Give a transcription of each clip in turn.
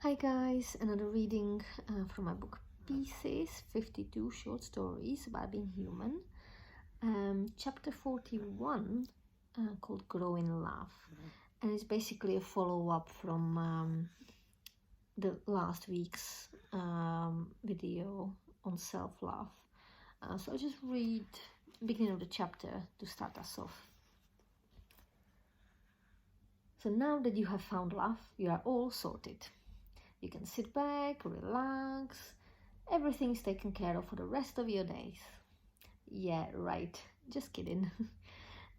Hi guys, another reading from my book Pieces, 52 short stories about being human. Chapter 41 called Grow in Love, and it's basically a follow-up from the last week's video on self-love. So I'll just read the beginning of the chapter to start us off. So now that you have found love, you are all sorted. You can sit back, relax, everything is taken care of for the rest of your days. Yeah, right, just kidding.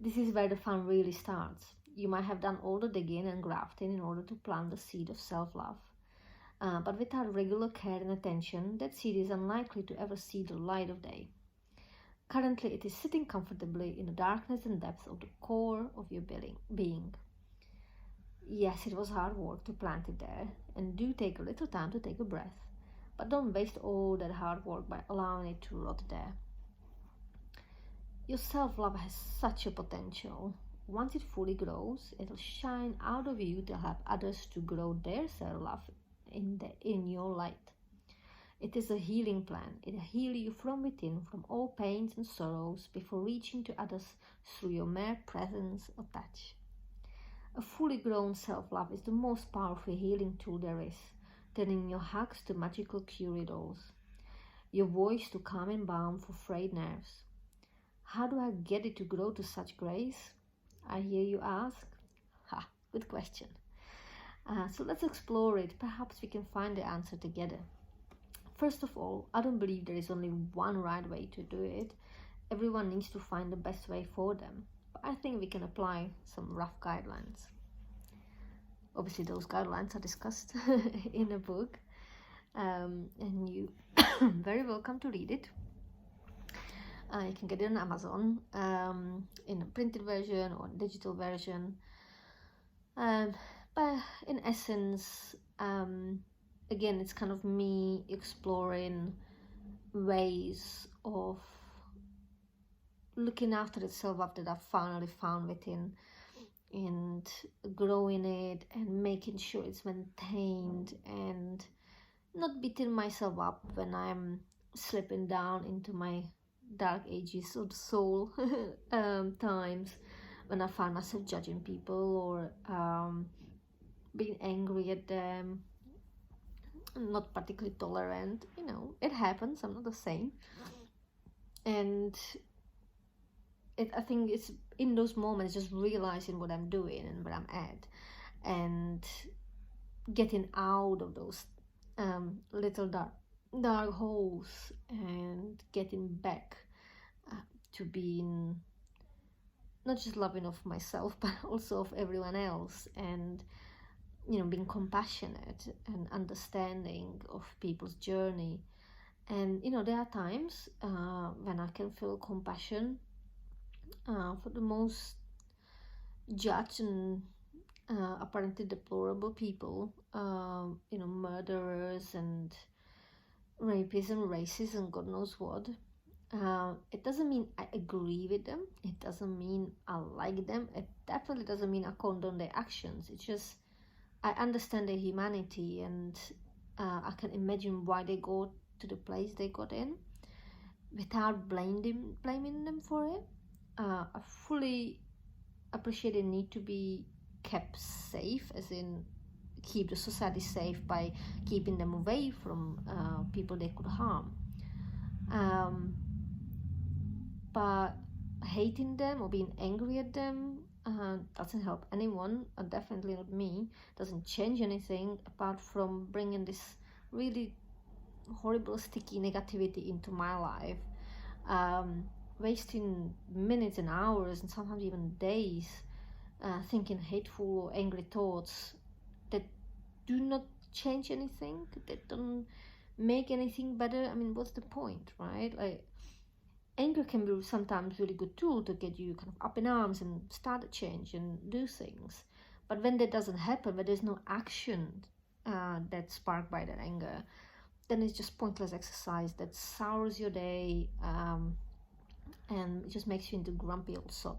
This is where the fun really starts. You might have done all the digging and grafting in order to plant the seed of self-love. But without regular care and attention, that seed is unlikely to ever see the light of day. Currently, it is sitting comfortably in the darkness and depths of the core of your being. Yes, it was hard work to plant it there, and do take a little time to take a breath, but don't waste all that hard work by allowing it to rot there. Your self-love has such a potential. Once it fully grows, it'll shine out of you to help others to grow their self-love in your light. It is a healing plan. It'll heal you from within, from all pains and sorrows, before reaching to others through your mere presence or touch. A fully grown self-love is the most powerful healing tool there is, turning your hugs to magical cure-alls, your voice to calming balm for frayed nerves. How do I get it to grow to such grace? I hear you ask. Ha, good question. So let's explore it. Perhaps we can find the answer together. First of all, I don't believe there is only one right way to do it. Everyone needs to find the best way for them. I think we can apply some rough guidelines. Obviously, those guidelines are discussed in a book, and you very welcome to read it. You can get it on Amazon in a printed version or digital version. But in essence, again, it's kind of me exploring ways of looking after itself after that I've finally found within, and growing it and making sure it's maintained and not beating myself up when I'm slipping down into my dark ages of the soul times when I find myself judging people or being angry at them, not particularly tolerant. You know, it happens, I'm not the same. And I think it's in those moments just realizing what I'm doing and where I'm at, and getting out of those little dark holes and getting back to being not just loving of myself but also of everyone else, and being compassionate and understanding of people's journey. And there are times when I can feel compassion for the most judged and apparently deplorable people, murderers and rapists and racists and God knows what. It doesn't mean I agree with them. It doesn't mean I like them. It definitely doesn't mean I condone their actions. It's just I understand their humanity, and I can imagine why they go to the place they got in without blaming them for it. I fully appreciate the need to be kept safe, as in keep the society safe by keeping them away from people they could harm. But hating them or being angry at them doesn't help anyone, definitely not me. Doesn't change anything apart from bringing this really horrible sticky negativity into my life, wasting minutes and hours and sometimes even days thinking hateful or angry thoughts that do not change anything, that don't make anything better. I mean, what's the point, right? Like, anger can be sometimes really good tool to get you kind of up in arms and start a change and do things. But when that doesn't happen, when there's no action that's sparked by that anger, then it's just pointless exercise that sours your day, and it just makes you into grumpy old sod.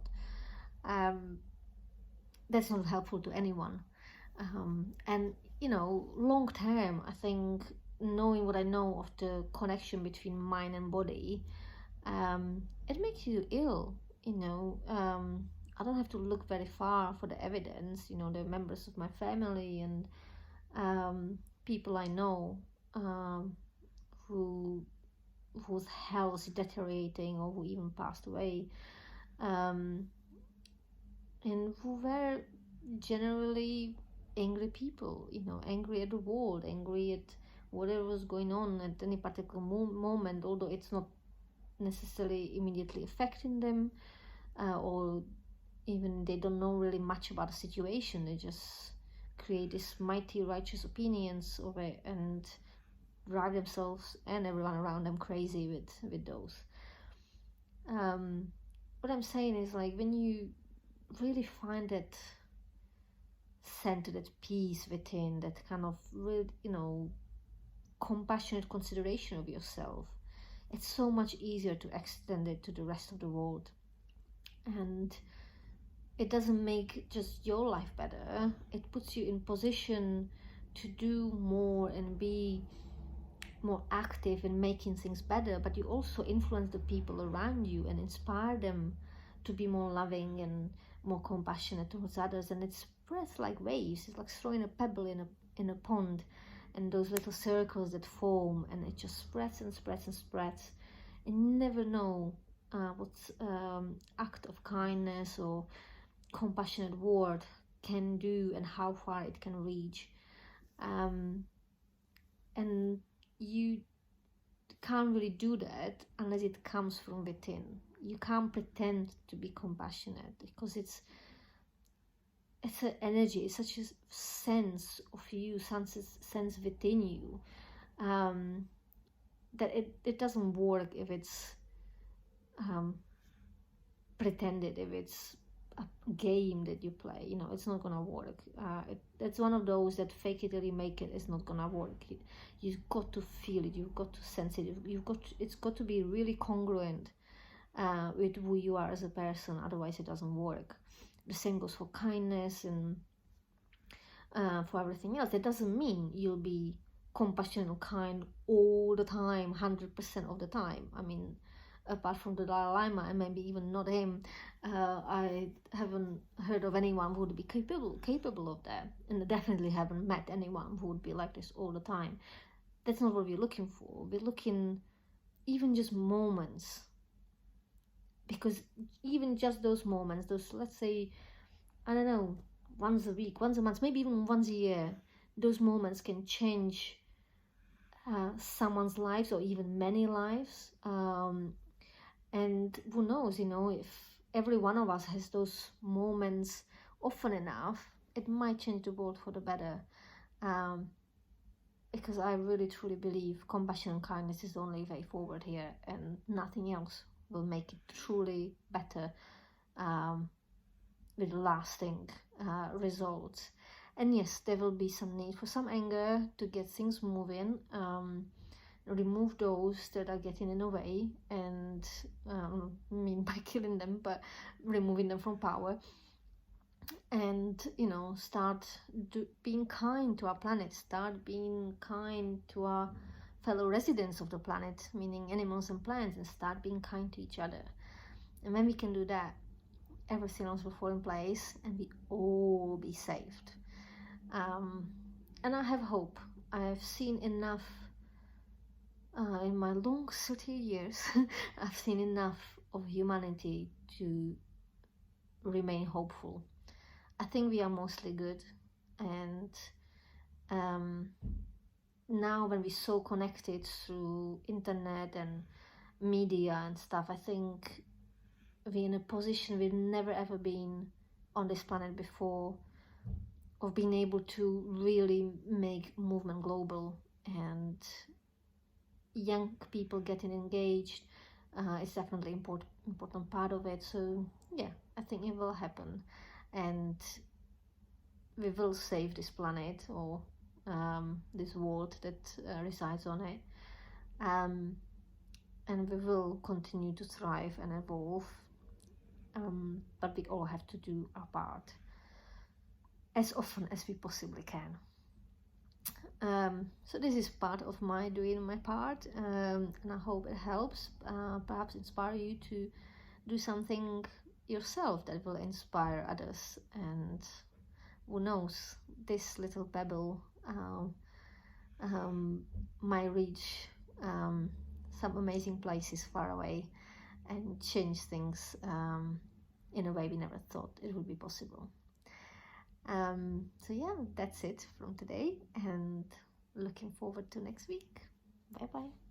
That's not helpful to anyone. And long term, I think knowing what I know of the connection between mind and body, it makes you ill. I don't have to look very far for the evidence. The members of my family and people I know, who whose health is deteriorating or who even passed away, um, and who were generally angry people, angry at the world, angry at whatever was going on at any particular moment, although it's not necessarily immediately affecting them, or even they don't know really much about the situation. They just create these mighty righteous opinions of it and drive themselves and everyone around them crazy with those. What I'm saying is, like, when you really find that center, that peace within, that kind of real, compassionate consideration of yourself, it's so much easier to extend it to the rest of the world. And it doesn't make just your life better, it puts you in position to do more and be more active in making things better, but you also influence the people around you and inspire them to be more loving and more compassionate towards others. And it spreads like waves. It's like throwing a pebble in a pond, and those little circles that form, and it just spreads and spreads and spreads. And you never know what act of kindness or compassionate word can do and how far it can reach. And you can't really do that unless it comes from within. You can't pretend to be compassionate, because it's an energy, it's such a sense of you, sense within you, that it doesn't work if it's pretended, if it's a game that you play. It's not gonna work. It's one of those that fake it till you make it is not gonna work. You've got to feel it, you've got to sense it, it's got to be really congruent with who you are as a person, otherwise it doesn't work. The same goes for kindness and for everything else. That doesn't mean you'll be compassionate and kind all the time, 100% of the time. I mean, apart from the Dalai Lama, and maybe even not him, I haven't heard of anyone who would be capable of that, and I definitely haven't met anyone who would be like this all the time. That's not what we're looking for. We're looking even just moments, because even just those moments, those, let's say, I don't know, once a week, once a month, maybe even once a year, those moments can change someone's lives, or even many lives. And who knows, if every one of us has those moments often enough, it might change the world for the better. Because I really truly believe compassion and kindness is the only way forward here, and nothing else will make it truly better, with lasting results. And yes, there will be some need for some anger to get things moving. Remove those that are getting in the way, and mean by killing them, but removing them from power. And start being kind to our planet, start being kind to our fellow residents of the planet, meaning animals and plants, and start being kind to each other. And when we can do that, everything else will fall in place and we all be saved. And I have hope. I've seen enough in my long 30 years. I've seen enough of humanity to remain hopeful. I think we are mostly good, and now when we're so connected through internet and media and stuff, I think we're in a position we've never ever been on this planet before, of being able to really make movement global, and young people getting engaged is definitely important part of it. So yeah, I think it will happen, and we will save this planet, or this world that resides on it, and we will continue to thrive and evolve, but we all have to do our part as often as we possibly can. So this is part of my doing my part, and I hope it helps, perhaps inspire you to do something yourself that will inspire others. And who knows, this little pebble might reach some amazing places far away and change things in a way we never thought it would be possible. So yeah, that's it from today, and looking forward to next week. Bye bye.